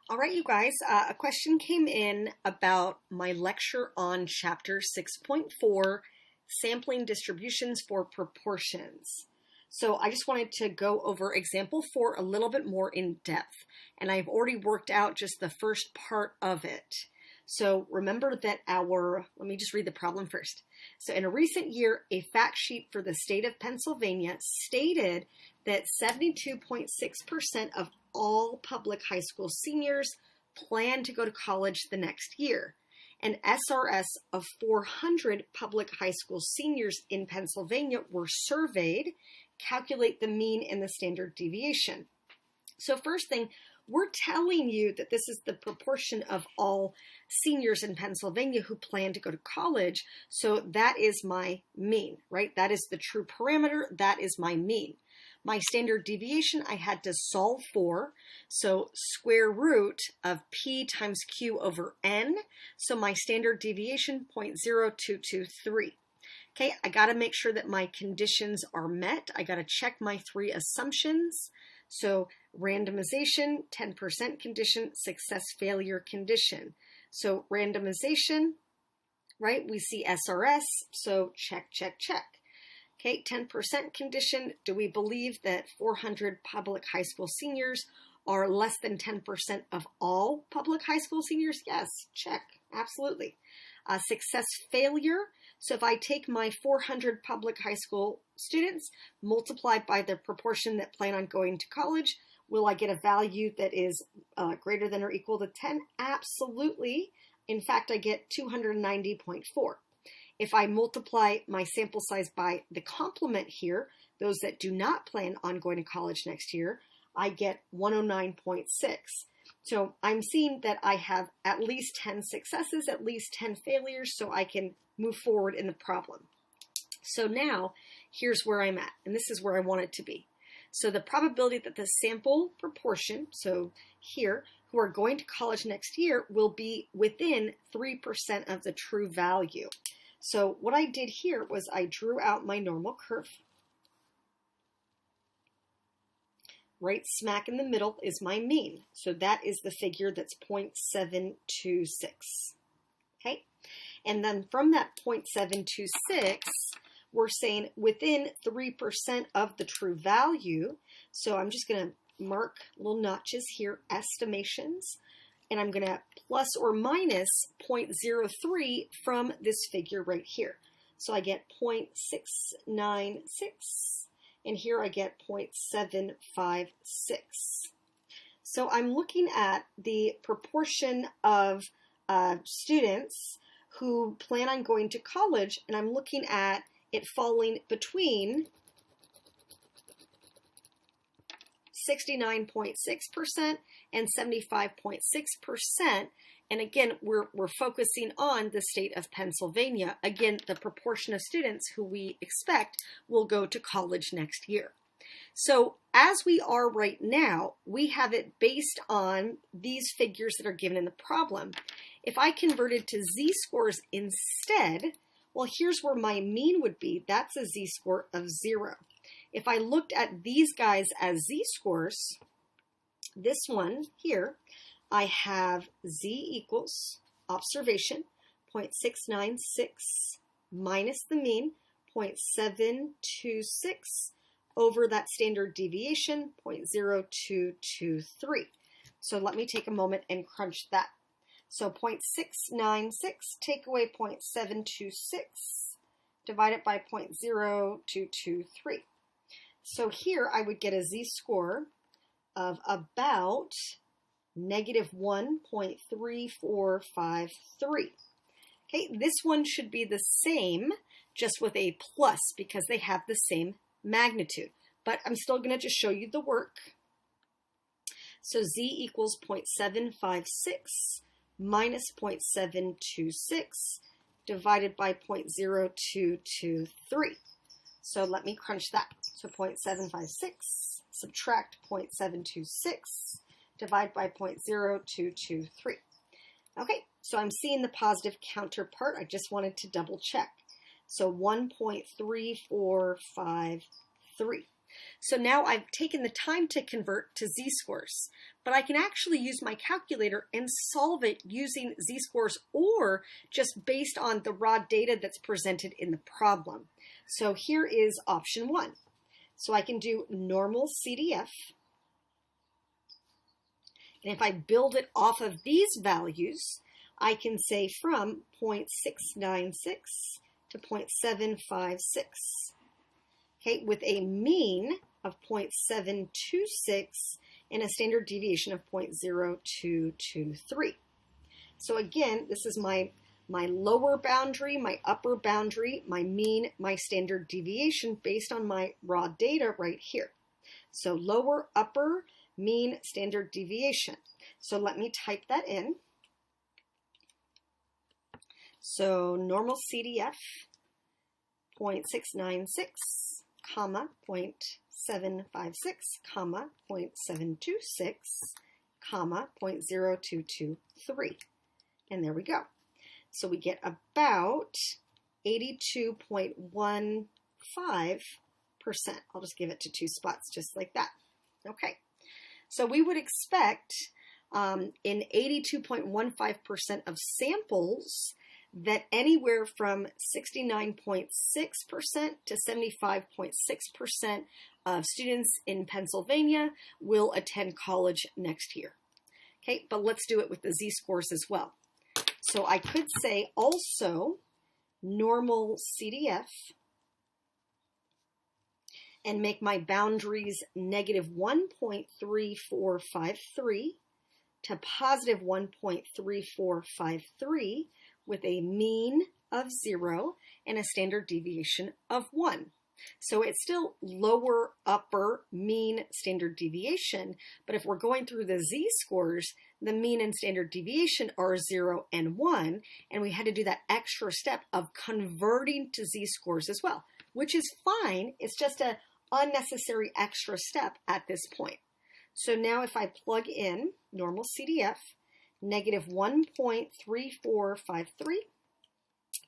All right, you guys, a question came in about my lecture on chapter 6.4, sampling distributions for proportions. So I just wanted to go over example 4 a little bit more in depth, and I've already worked out just the first part of it. So remember that let me just read the problem first. So in a recent year, a fact sheet for the state of Pennsylvania stated that 72.6% of all public high school seniors plan to go to college the next year. An SRS of 400 public high school seniors in Pennsylvania were surveyed. Calculate the mean and the standard deviation. So first thing, we're telling you that this is the proportion of all seniors in Pennsylvania who plan to go to college. So that is my mean, right? That is the true parameter. That is my mean. My standard deviation I had to solve for. So square root of P times Q over N. So my standard deviation, 0.0223. Okay, I got to make sure that my conditions are met. I got to check my 3 assumptions. So randomization, 10% condition, success failure condition. So randomization, right? We see SRS, so check, check, check. Okay, 10% condition. Do we believe that 400 public high school seniors are less than 10% of all public high school seniors? Yes, check, absolutely. Success failure. So if I take my 400 public high school students, multiplied by the proportion that plan on going to college, will I get a value that is greater than or equal to 10? Absolutely. In fact, I get 290.4. If I multiply my sample size by the complement here, those that do not plan on going to college next year, I get 109.6. So I'm seeing that I have at least 10 successes, at least 10 failures, so I can move forward in the problem. So now, here's where I'm at, and this is where I want it to be. So the probability that the sample proportion, so here, who are going to college next year will be within 3% of the true value. So what I did here was I drew out my normal curve. Right smack in the middle is my mean. So that is the figure that's 0.726. Okay? And then from that 0.726, we're saying within 3% of the true value. So I'm just going to mark little notches here, estimations, and I'm going to plus or minus 0.03 from this figure right here. So I get 0.696. And here I get 0.756. So I'm looking at the proportion of students who plan on going to college, and I'm looking at it falling between 69.6% and 75.6%. And again, we're focusing on the state of Pennsylvania. Again, the proportion of students who we expect will go to college next year. So as we are right now, we have it based on these figures that are given in the problem. If I converted to z-scores instead, well, here's where my mean would be. That's a z-score of 0. If I looked at these guys as z-scores, this one here, I have z equals observation, 0.696 minus the mean, 0.726 over that standard deviation, 0.0223. So let me take a moment and crunch that. So 0.696 take away 0.726, divide it by 0.0223. So here I would get a z-score of about negative 1.3453. Okay, this one should be the same, just with a plus because they have the same magnitude. But I'm still going to just show you the work. So z equals 0.756 minus 0.726 divided by 0.0223. So let me crunch that. So 0.756 subtract 0.726 divide by 0.0223. Okay, so I'm seeing the positive counterpart. I just wanted to double check. So 1.3453. So now I've taken the time to convert to z-scores. but I can actually use my calculator and solve it using z-scores or just based on the raw data that's presented in the problem. So here is option 1. So I can do normal CDF, and if I build it off of these values, I can say from 0.696 to 0.756, okay, with a mean of 0.726 and a standard deviation of 0.0223. So again, this is my lower boundary, my upper boundary, my mean, my standard deviation based on my raw data right here. So lower, upper, mean, standard deviation. So let me type that in. So normal CDF, 0.696, comma, 0.756, comma, 0.726, comma, 0.0223. And there we go. So we get about 82.15%. I'll just give it to 2 spots just like that. Okay. So we would expect in 82.15% of samples that anywhere from 69.6% to 75.6% of students in Pennsylvania will attend college next year. Okay, but let's do it with the z-scores as well. So I could say also normal CDF and make my boundaries negative 1.3453 to positive 1.3453 with a mean of 0 and a standard deviation of 1. So it's still lower, upper, mean, standard deviation, but if we're going through the z-scores, the mean and standard deviation are 0 and 1, and we had to do that extra step of converting to z-scores as well, which is fine. It's just an unnecessary extra step at this point. So now if I plug in normal CDF, negative 1.3453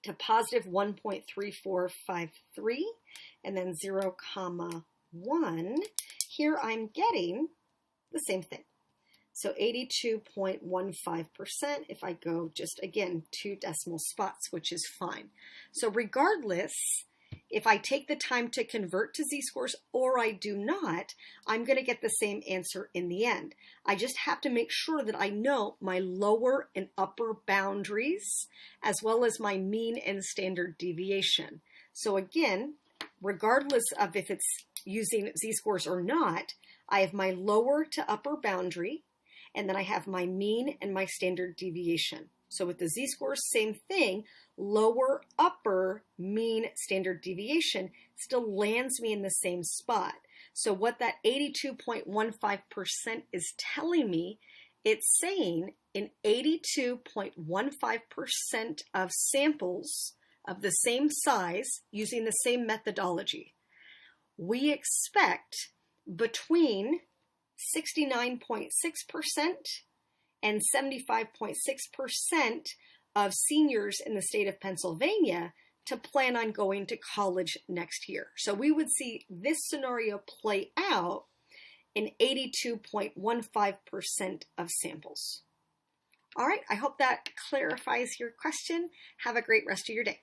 to positive 1.3453, and then 0, 1, here I'm getting the same thing. So 82.15% if I go just, again, 2 decimal spots, which is fine. So regardless, if I take the time to convert to z-scores or I do not, I'm going to get the same answer in the end. I just have to make sure that I know my lower and upper boundaries as well as my mean and standard deviation. So again, regardless of if it's using z-scores or not, I have my lower to upper boundary, and then I have my mean and my standard deviation. So with the z-scores, same thing, lower, upper, mean, standard deviation still lands me in the same spot. So what that 82.15% is telling me, it's saying in 82.15% of samples of the same size using the same methodology, we expect between 69.6% and 75.6% of seniors in the state of Pennsylvania to plan on going to college next year. So we would see this scenario play out in 82.15% of samples. All right, I hope that clarifies your question. Have a great rest of your day.